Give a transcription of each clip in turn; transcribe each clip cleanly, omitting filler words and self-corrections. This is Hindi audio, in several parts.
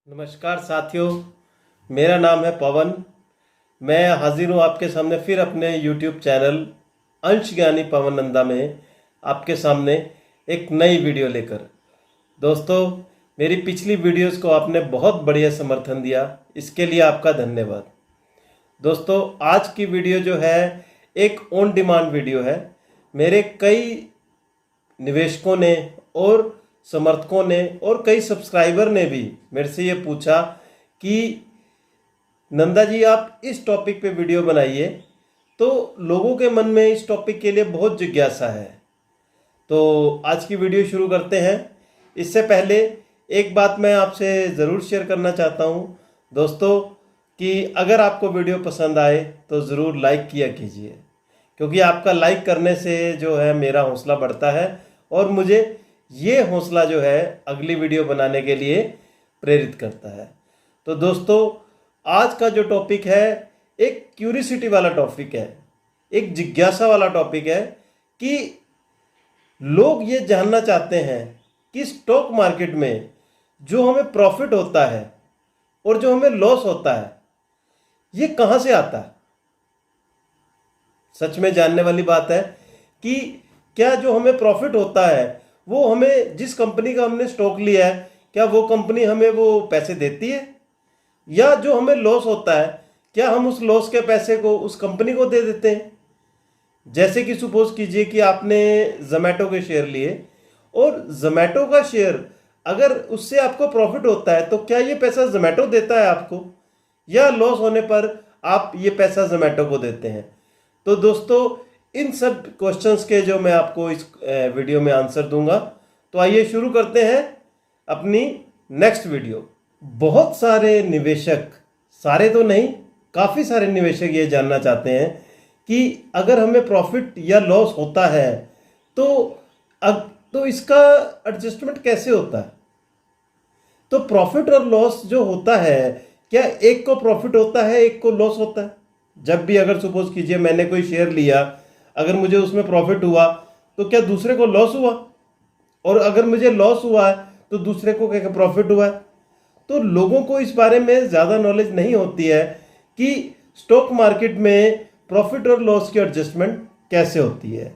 नमस्कार साथियों, मेरा नाम है पवन। मैं हाजिर हूँ आपके सामने फिर अपने YouTube चैनल अंश ज्ञानी पवन नंदा में आपके सामने एक नई वीडियो लेकर। दोस्तों, मेरी पिछली वीडियोस को आपने बहुत बढ़िया समर्थन दिया, इसके लिए आपका धन्यवाद। दोस्तों, आज की वीडियो जो है एक ऑन डिमांड वीडियो है। मेरे कई निवेशकों ने और समर्थकों ने और कई सब्सक्राइबर ने भी मेरे से ये पूछा कि नंदा जी आप इस टॉपिक पे वीडियो बनाइए, तो लोगों के मन में इस टॉपिक के लिए बहुत जिज्ञासा है। तो आज की वीडियो शुरू करते हैं। इससे पहले एक बात मैं आपसे ज़रूर शेयर करना चाहता हूँ दोस्तों, कि अगर आपको वीडियो पसंद आए तो ज़रूर लाइक किया कीजिए, क्योंकि आपका लाइक करने से जो है मेरा हौसला बढ़ता है और मुझे ये हौसला जो है अगली वीडियो बनाने के लिए प्रेरित करता है। तो दोस्तों, आज का जो टॉपिक है एक क्यूरियोसिटी वाला टॉपिक है, एक जिज्ञासा वाला टॉपिक है कि लोग ये जानना चाहते हैं कि स्टॉक मार्केट में जो हमें प्रॉफिट होता है और जो हमें लॉस होता है ये कहाँ से आता है। सच में जानने वाली बात है कि क्या जो हमें प्रॉफिट होता है वो हमें जिस कंपनी का हमने स्टॉक लिया है, क्या वो कंपनी हमें वो पैसे देती है, या जो हमें लॉस होता है क्या हम उस लॉस के पैसे को उस कंपनी को दे देते हैं। जैसे कि सपोज कीजिए कि आपने जोमेटो के शेयर लिए और जोमेटो का शेयर अगर उससे आपको प्रॉफिट होता है तो क्या ये पैसा जोमेटो देता है आपको, या लॉस होने पर आप ये पैसा जोमेटो को देते हैं। तो दोस्तों, इन सब क्वेश्चंस के जो मैं आपको इस वीडियो में आंसर दूंगा। तो आइए शुरू करते हैं अपनी नेक्स्ट वीडियो। बहुत सारे निवेशक, सारे तो नहीं, काफ़ी सारे निवेशक ये जानना चाहते हैं कि अगर हमें प्रॉफिट या लॉस होता है तो इसका एडजस्टमेंट कैसे होता है। तो प्रॉफिट और लॉस जो होता है, क्या एक को प्रॉफिट होता है एक को लॉस होता है। जब भी अगर सपोज कीजिए मैंने कोई शेयर लिया, अगर मुझे उसमें प्रॉफिट हुआ तो क्या दूसरे को लॉस हुआ, और अगर मुझे लॉस हुआ है तो दूसरे को क्या प्रॉफिट हुआ है। तो लोगों को इस बारे में ज़्यादा नॉलेज नहीं होती है कि स्टॉक मार्केट में प्रॉफिट और लॉस की एडजस्टमेंट कैसे होती है।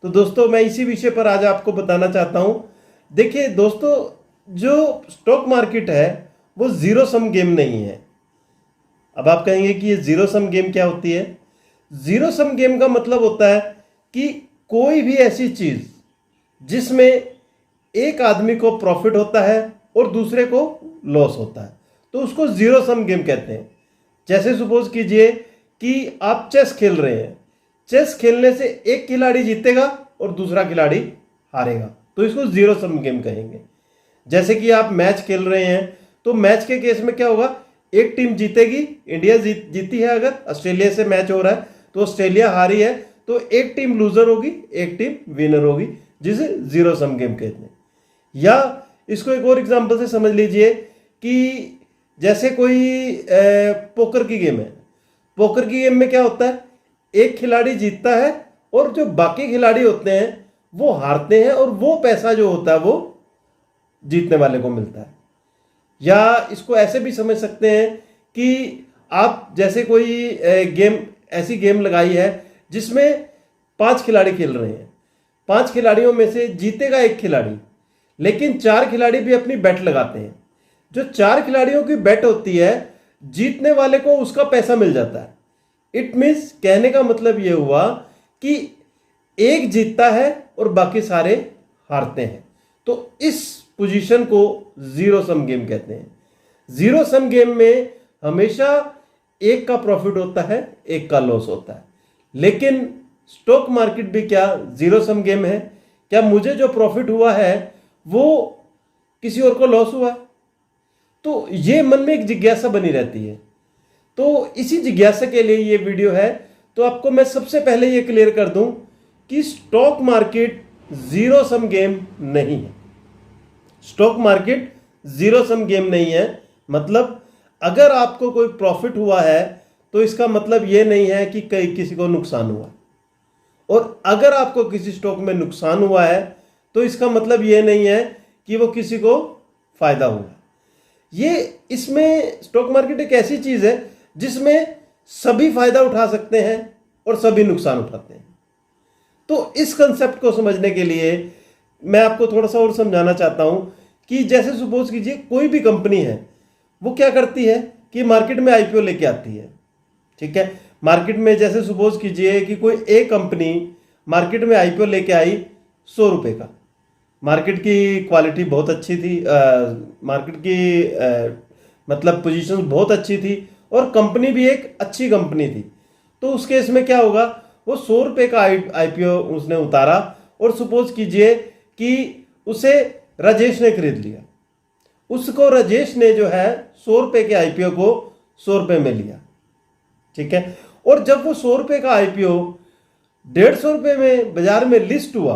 तो दोस्तों, मैं इसी विषय पर आज आपको बताना चाहता हूँ। देखिए दोस्तों, जो स्टॉक मार्केट है वो ज़ीरो सम गेम नहीं है। अब आप कहेंगे कि ये ज़ीरो सम गेम क्या होती है। ज़ीरो सम गेम का मतलब होता है कि कोई भी ऐसी चीज़ जिसमें एक आदमी को प्रॉफिट होता है और दूसरे को लॉस होता है, तो उसको ज़ीरो सम गेम कहते हैं। जैसे सपोज कीजिए कि आप चेस खेल रहे हैं, चेस खेलने से एक खिलाड़ी जीतेगा और दूसरा खिलाड़ी हारेगा, तो इसको ज़ीरो सम गेम कहेंगे। जैसे कि आप मैच खेल रहे हैं, तो मैच के केस में क्या होगा, एक टीम जीतेगी, इंडिया जीती है, अगर ऑस्ट्रेलिया से मैच हो रहा है तो ऑस्ट्रेलिया हारी है, तो एक टीम लूजर होगी एक टीम विनर होगी, जिसे जीरो सम गेम कहते हैं। या इसको एक और एग्जांपल से समझ लीजिए कि जैसे कोई पोकर की गेम है। पोकर की गेम में क्या होता है, एक खिलाड़ी जीतता है और जो बाकी खिलाड़ी होते हैं वो हारते हैं, और वो पैसा जो होता है वो जीतने वाले को मिलता है। या इसको ऐसे भी समझ सकते हैं कि आप जैसे कोई ऐसी गेम लगाई है जिसमें 5 खिलाड़ी खेल रहे हैं, 5 खिलाड़ियों में से जीतेगा एक खिलाड़ी, लेकिन 4 खिलाड़ी भी अपनी बेट लगाते हैं। जो 4 खिलाड़ियों की बेट होती है, जीतने वाले को उसका पैसा मिल जाता है। इट मीन्स, कहने का मतलब ये हुआ कि एक जीतता है और बाकी सारे हारते हैं। तो इस पोजीशन को जीरो सम गेम कहते हैं। जीरो सम गेम में हमेशा एक का प्रॉफिट होता है एक का लॉस होता है। लेकिन स्टॉक मार्केट भी क्या जीरो सम गेम है? क्या मुझे जो प्रॉफिट हुआ है वो किसी और को लॉस हुआ? तो ये मन में एक जिज्ञासा बनी रहती है। तो इसी जिज्ञासा के लिए ये वीडियो है। तो आपको मैं सबसे पहले ये क्लियर कर दूं कि stock market zero sum game नहीं है। Stock market zero sum game नहीं है। मतलब अगर आपको कोई प्रॉफिट हुआ है तो इसका मतलब ये नहीं है कि किसी को नुकसान हुआ, और अगर आपको किसी स्टॉक में नुकसान हुआ है तो इसका मतलब ये नहीं है कि वो किसी को फायदा हुआ। ये इसमें स्टॉक मार्केट एक ऐसी चीज है जिसमें सभी फायदा उठा सकते हैं और सभी नुकसान उठाते हैं। तो इस कंसेप्ट को समझने के लिए मैं आपको थोड़ा सा और समझाना चाहता हूं कि जैसे सपोज कीजिए कोई भी कंपनी है, वो क्या करती है कि मार्केट में आईपीओ लेके आती है। ठीक है, मार्केट में जैसे सपोज कीजिए कि कोई एक कंपनी मार्केट में आईपीओ लेके आई 100 रुपए का। मार्केट की क्वालिटी बहुत अच्छी थी, मार्केट की मतलब पोजीशन बहुत अच्छी थी और कंपनी भी एक अच्छी कंपनी थी। तो उस केस में क्या होगा, वो 100 रुपए का आईपीओ उसने उतारा और सपोज कीजिए कि उसे राजेश ने खरीद लिया। उसको राजेश ने जो है 100 रुपए के आईपीओ को 100 रुपए में लिया। ठीक है, और जब वो 100 रुपए का आईपीओ 150 रुपए में बाजार में लिस्ट हुआ,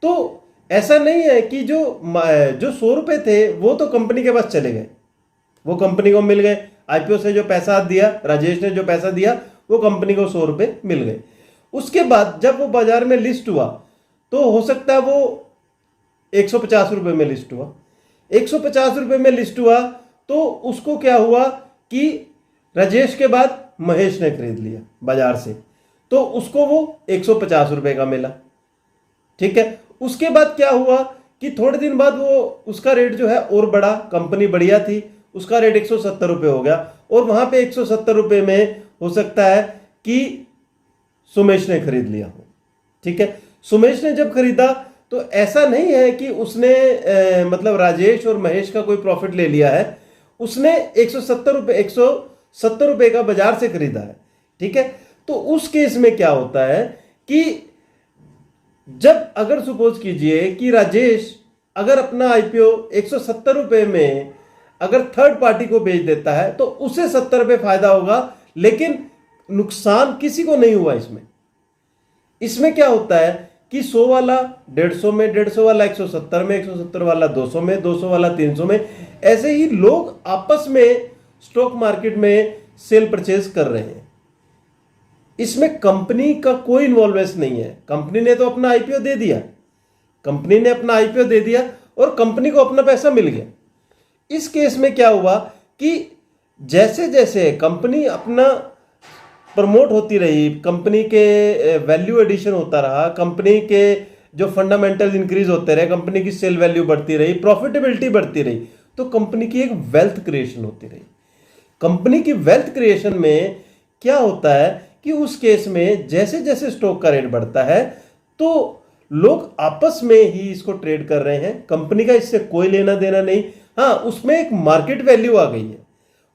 तो ऐसा नहीं है कि जो 100 रुपए थे वो तो कंपनी के पास चले गए, वो कंपनी को मिल गए। आईपीओ से जो पैसा दिया, राजेश ने जो पैसा दिया, वो कंपनी को 100 रुपए मिल गए। उसके बाद जब वो बाजार में लिस्ट हुआ तो हो सकता है वो 150 रुपए में लिस्ट हुआ। 150 रुपए में लिस्ट हुआ तो उसको क्या हुआ कि राजेश के बाद महेश ने खरीद लिया बाजार से, तो उसको वो 150 रुपए का मिला। ठीक है, उसके बाद क्या हुआ कि थोड़े दिन बाद वो उसका रेट जो है और बढ़ा, कंपनी बढ़िया थी, उसका रेट 170 रुपए हो गया और वहां पे 170 रुपए में हो सकता है कि सुमेश ने खरीद लिया हो। ठीक है, सुमेश ने जब खरीदा तो ऐसा नहीं है कि उसने मतलब राजेश और महेश का कोई प्रॉफिट ले लिया है, उसने 170 रुपए का बाजार से खरीदा है। ठीक है, तो उस केस में क्या होता है कि जब अगर सपोज कीजिए कि राजेश अगर अपना आईपीओ 170 रुपए में अगर थर्ड पार्टी को बेच देता है तो उसे 70 रुपए फायदा होगा, लेकिन नुकसान किसी को नहीं हुआ। इसमें क्या होता है कि 100 वाला 150 में, 150 वाला 170 में, 170 वाला 200 में, 200 वाला 300 में, ऐसे ही लोग आपस में स्टॉक मार्केट में सेल परचेज कर रहे हैं। इसमें कंपनी का कोई इन्वॉल्वमेंट नहीं है। कंपनी ने तो अपना आईपीओ दे दिया, कंपनी ने अपना आईपीओ दे दिया और कंपनी को अपना पैसा मिल गया। इस केस में क्या हुआ कि जैसे जैसे कंपनी अपना प्रमोट होती रही, कंपनी के वैल्यू एडिशन होता रहा, कंपनी के जो फंडामेंटल इंक्रीज होते रहे, कंपनी की सेल वैल्यू बढ़ती रही, प्रॉफिटेबिलिटी बढ़ती रही, तो कंपनी की एक वेल्थ क्रिएशन होती रही। कंपनी की वेल्थ क्रिएशन में क्या होता है कि उस केस में जैसे जैसे स्टॉक का रेट बढ़ता है तो लोग आपस में ही इसको ट्रेड कर रहे हैं, कंपनी का इससे कोई लेना देना नहीं। हाँ, उसमें एक मार्केट वैल्यू आ गई है,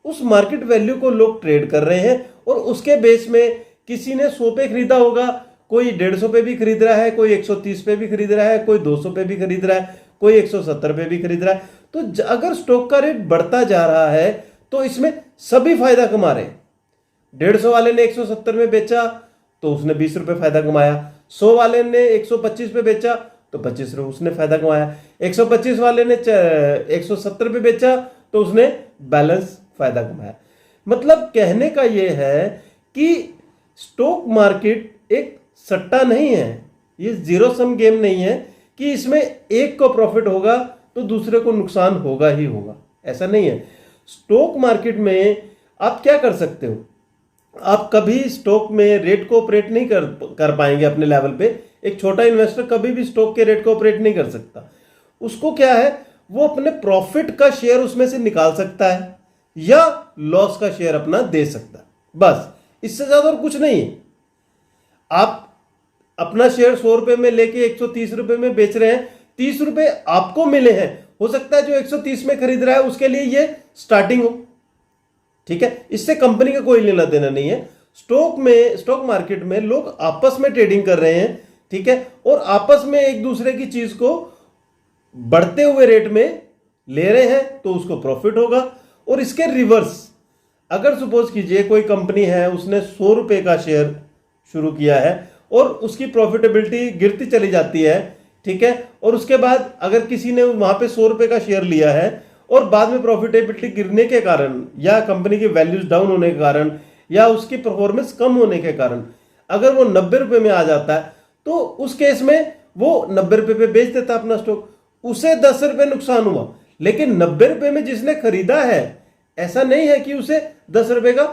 उस मार्केट वैल्यू को लोग ट्रेड कर रहे हैं और उसके बेस में किसी ने 100 पे खरीदा होगा, कोई 150 पे भी खरीद रहा है, कोई 130 पे भी खरीद रहा है, कोई 200 पे भी खरीद रहा है, कोई 170 पे भी खरीद रहा है। तो अगर स्टॉक का रेट बढ़ता जा रहा है तो इसमें सभी फायदा कमा रहे हैं। 150 वाले ने 170 में बेचा तो उसने 20 रुपए फायदा कमाया, 100 वाले ने 125 पे बेचा तो 25 रुपए उसने फायदा कमाया, 125 वाले ने 170 पे बेचा तो उसने बैलेंस फायदा कमाया। मतलब कहने का यह है कि स्टॉक मार्केट एक सट्टा नहीं है, ये जीरो सम गेम नहीं है कि इसमें एक को प्रॉफिट होगा तो दूसरे को नुकसान होगा ही होगा, ऐसा नहीं है। स्टॉक मार्केट में आप क्या कर सकते हो, आप कभी स्टॉक में रेट को ऑपरेट नहीं कर पाएंगे अपने लेवल पे। एक छोटा इन्वेस्टर कभी भी स्टॉक के रेट को ऑपरेट नहीं कर सकता। उसको क्या है, वो अपने प्रॉफिट का शेयर उसमें से निकाल सकता है या लॉस का शेयर अपना दे सकता है, बस, इससे ज्यादा और कुछ नहीं है। आप अपना शेयर 100 रुपए में लेके 130 रुपए में बेच रहे हैं, 30 रुपए आपको मिले हैं, हो सकता है जो 130 में खरीद रहा है उसके लिए ये स्टार्टिंग हो। ठीक है, इससे कंपनी का कोई लेना देना नहीं है। स्टॉक मार्केट में लोग आपस में ट्रेडिंग कर रहे हैं, ठीक है, और आपस में एक दूसरे की चीज को बढ़ते हुए रेट में ले रहे हैं तो उसको प्रॉफिट होगा। और इसके रिवर्स, अगर सपोज कीजिए कोई कंपनी है, उसने 100 रुपए का शेयर शुरू किया है और उसकी प्रॉफिटेबिलिटी गिरती चली जाती है, ठीक है, और उसके बाद अगर किसी ने वहां पे 100 रुपए का शेयर लिया है और बाद में प्रॉफिटेबिलिटी गिरने के कारण या कंपनी की वैल्यूज डाउन होने के कारण या उसकी परफॉर्मेंस कम होने के कारण अगर वो 90 रुपए में आ जाता है तो उस केस में वो 90 रुपए पे बेच देता अपना स्टॉक, उसे 10 रुपए नुकसान हुआ, लेकिन 90 रुपए में जिसने खरीदा है, ऐसा नहीं है कि उसे 10 रुपए का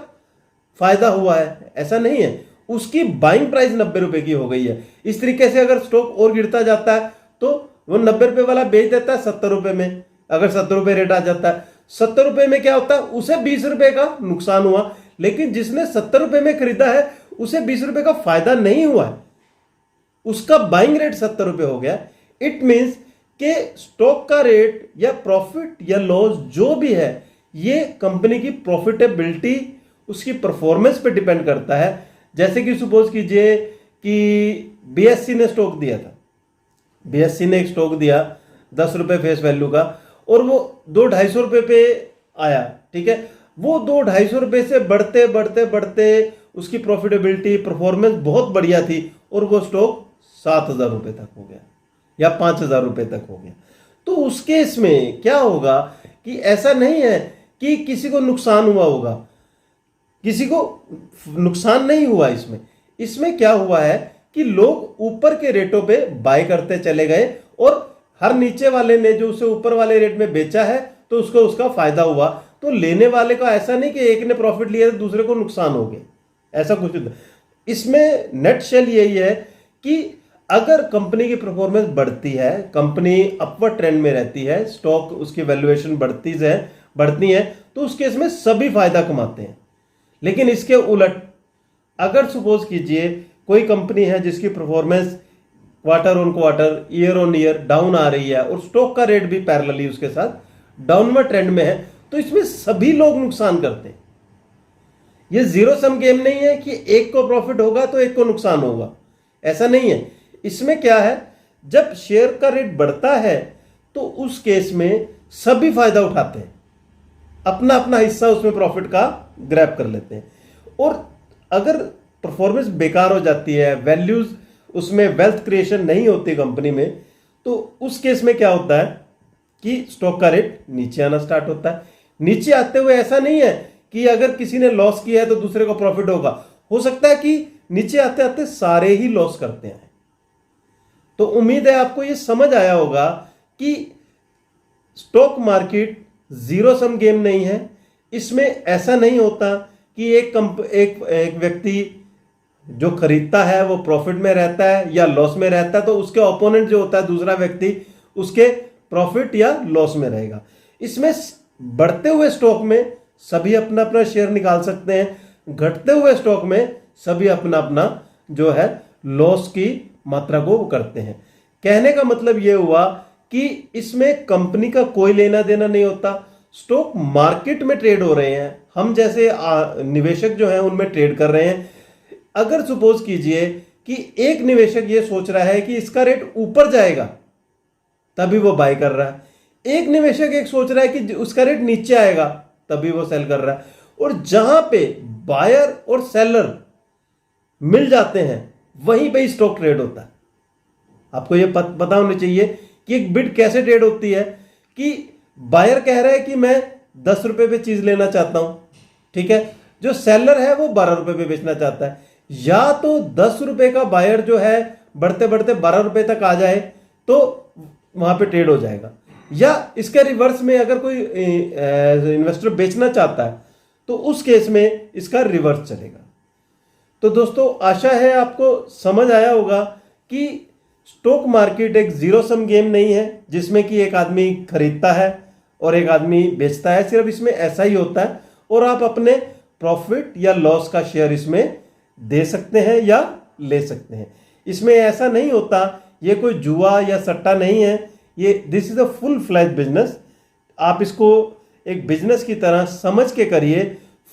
फायदा हुआ है, ऐसा नहीं है, उसकी बाइंग प्राइस 90 रुपए की हो गई है। इस तरीके से अगर स्टॉक और गिरता जाता है तो वो 90 रुपए वाला बेच देता है 70 रुपए में। अगर 70 रुपए रेट आ जाता है, 70 रुपए में क्या होता है, उसे 20 रुपए का नुकसान हुआ, लेकिन जिसने 70 रुपए में खरीदा है उसे 20 रुपए का फायदा नहीं हुआ है, उसका बाइंग रेट 70 रुपए हो गया। इट मींस कि स्टॉक का रेट या प्रॉफिट या लॉस जो भी है, ये कंपनी की प्रॉफिटेबिलिटी, उसकी परफॉर्मेंस पे डिपेंड करता है। जैसे कि सपोज कीजिए कि बीएससी ने स्टॉक दिया था, बीएससी ने एक स्टॉक दिया 10 रुपए फेस वैल्यू का, और वो 2-250 रुपए पे आया, ठीक है। वो 2-250 रुपए से बढ़ते बढ़ते बढ़ते उसकी प्रॉफिटेबिलिटी, परफॉर्मेंस बहुत बढ़िया थी, और वो स्टॉक 7,000 रुपए तक हो गया या 5,000 रुपए तक हो गया। तो उस केस में क्या होगा कि ऐसा नहीं है कि किसी को नुकसान हुआ होगा, किसी को नुकसान नहीं हुआ। इसमें क्या हुआ है कि लोग ऊपर के रेटों पे बाय करते चले गए, और हर नीचे वाले ने जो उसे ऊपर वाले रेट में बेचा है तो उसको उसका फायदा हुआ। तो लेने वाले का ऐसा नहीं कि एक ने प्रॉफिट लिया तो दूसरे को नुकसान हो गया, ऐसा कुछ नहीं। इसमें नेट शेल यही है कि अगर कंपनी की परफॉर्मेंस बढ़ती है, कंपनी अपवर्ड ट्रेंड में रहती है, स्टॉक उसकी वैल्यूएशन बढ़ती है, तो उस केस में सभी फायदा कमाते हैं। लेकिन इसके उलट अगर सपोज कीजिए कोई कंपनी है जिसकी performance quarter on quarter, year on year down आ रही है, और स्टॉक का रेट भी पैरेलली उसके साथ डाउनवर्ड ट्रेंड में है, तो इसमें सभी लोग नुकसान करते हैं। ये जीरो सम गेम नहीं है कि एक को प्रॉफिट होगा तो एक को नुकसान होगा, ऐसा नहीं है। इसमें क्या है, जब शेयर का रेट बढ़ता है तो उस केस में सभी फायदा उठाते हैं, अपना अपना हिस्सा उसमें प्रॉफिट का ग्रैब कर लेते हैं। और अगर परफॉर्मेंस बेकार हो जाती है, वैल्यूज उसमें वेल्थ क्रिएशन नहीं होती कंपनी में, तो उस केस में क्या होता है कि स्टॉक का रेट नीचे आना स्टार्ट होता है। नीचे आते हुए ऐसा नहीं है कि अगर किसी ने लॉस किया है तो दूसरे को प्रॉफिट होगा, हो सकता है कि नीचे आते आते सारे ही लॉस करते हैं। तो उम्मीद है आपको ये समझ आया होगा कि stock market zero sum game नहीं है। इसमें ऐसा नहीं होता कि एक व्यक्ति जो खरीदता है वो प्रॉफिट में रहता है या लॉस में रहता है, तो उसके ओपोनेंट जो होता है दूसरा व्यक्ति, उसके प्रॉफिट या लॉस में रहेगा। इसमें बढ़ते हुए स्टॉक में सभी अपना अपना शेयर निकाल सकते हैं, घटते हुए स्टॉक में सभी अपना अपना जो है लॉस की मात्रा को करते हैं। कहने का मतलब यह हुआ कि इसमें कंपनी का कोई लेना देना नहीं होता। स्टॉक मार्केट में ट्रेड हो रहे हैं, हम जैसे निवेशक जो हैं उनमें ट्रेड कर रहे हैं। अगर सपोज कीजिए कि एक निवेशक ये सोच रहा है कि इसका रेट ऊपर जाएगा तभी वो बाय कर रहा है, एक निवेशक एक सोच रहा है कि उसका रेट नीचे आएगा तभी वो सेल कर रहा है, और जहां पे बायर और सेलर मिल जाते हैं वहीं पे स्टॉक ट्रेड होता है। आपको ये पता होना चाहिए कि एक बिड कैसे ट्रेड होती है कि बायर कह रहा है कि मैं 10 रुपए पे चीज लेना चाहता हूं, ठीक है, जो सेलर है वो 12 रुपए पे बेचना चाहता है। या तो 10 रुपए का बायर जो है बढ़ते बढ़ते 12 रुपए तक आ जाए तो वहां पे ट्रेड हो जाएगा, या इसके रिवर्स में अगर कोई इन्वेस्टर बेचना चाहता है तो उस केस में इसका रिवर्स चलेगा। तो दोस्तों आशा है आपको समझ आया होगा कि स्टॉक मार्केट एक जीरो सम गेम नहीं है जिसमें कि एक आदमी खरीदता है और एक आदमी बेचता है, सिर्फ इसमें ऐसा ही होता है, और आप अपने प्रॉफिट या लॉस का शेयर इसमें दे सकते हैं या ले सकते हैं। इसमें ऐसा नहीं होता, ये कोई जुआ या सट्टा नहीं है, ये this is a full fledge business. आप इसको एक बिजनेस की तरह समझ के करिए,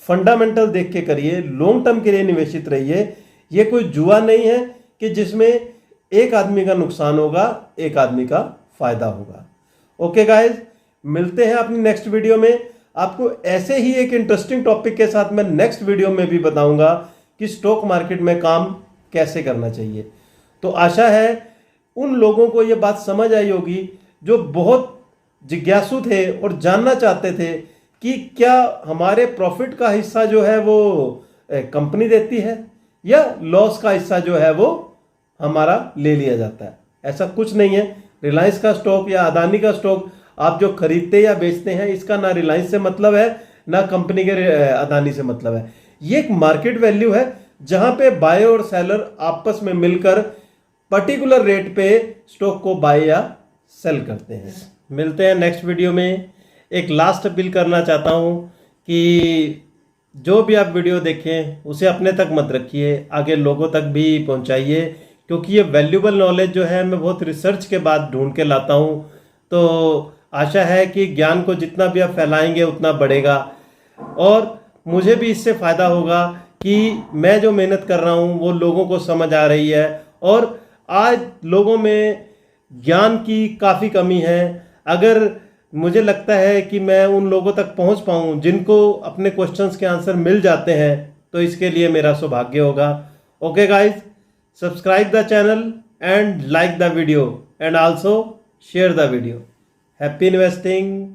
फंडामेंटल देख के करिए, लॉन्ग टर्म के लिए निवेशित रहिए। ये कोई जुआ नहीं है कि जिसमें एक आदमी का नुकसान होगा एक आदमी का फायदा होगा। ओके गाइज, मिलते हैं अपनी नेक्स्ट वीडियो में। आपको ऐसे ही एक इंटरेस्टिंग टॉपिक के साथ मैं नेक्स्ट वीडियो में भी बताऊंगा कि स्टॉक मार्केट में काम कैसे करना चाहिए। तो आशा है उन लोगों को ये बात समझ आई होगी जो बहुत जिज्ञासु थे और जानना चाहते थे कि क्या हमारे प्रॉफिट का हिस्सा जो है वो कंपनी देती है या लॉस का हिस्सा जो है वो हमारा ले लिया जाता है। ऐसा कुछ नहीं है। रिलायंस का स्टॉक या अदानी का स्टॉक आप जो खरीदते या बेचते हैं इसका ना रिलायंस से मतलब है ना कंपनी के अदानी से मतलब है। ये एक मार्केट वैल्यू है जहां पे बाय और सेलर आपस में मिलकर पर्टिकुलर रेट पे स्टॉक को बाय या सेल करते हैं। मिलते हैं नेक्स्ट वीडियो में। एक लास्ट अपील करना चाहता हूं कि जो भी आप वीडियो देखें उसे अपने तक मत रखिए, आगे लोगों तक भी पहुंचाइए, क्योंकि ये वैल्यूबल नॉलेज जो है मैं बहुत रिसर्च के बाद ढूंढ के लाता हूं। तो आशा है कि ज्ञान को जितना भी आप फैलाएंगे उतना बढ़ेगा और मुझे भी इससे फ़ायदा होगा कि मैं जो मेहनत कर रहा हूं वो लोगों को समझ आ रही है। और आज लोगों में ज्ञान की काफ़ी कमी है। अगर मुझे लगता है कि मैं उन लोगों तक पहुंच पाऊं जिनको अपने क्वेश्चंस के आंसर मिल जाते हैं, तो इसके लिए मेरा सौभाग्य होगा। Okay guys, subscribe the channel and like the video and also share the video. Happy investing.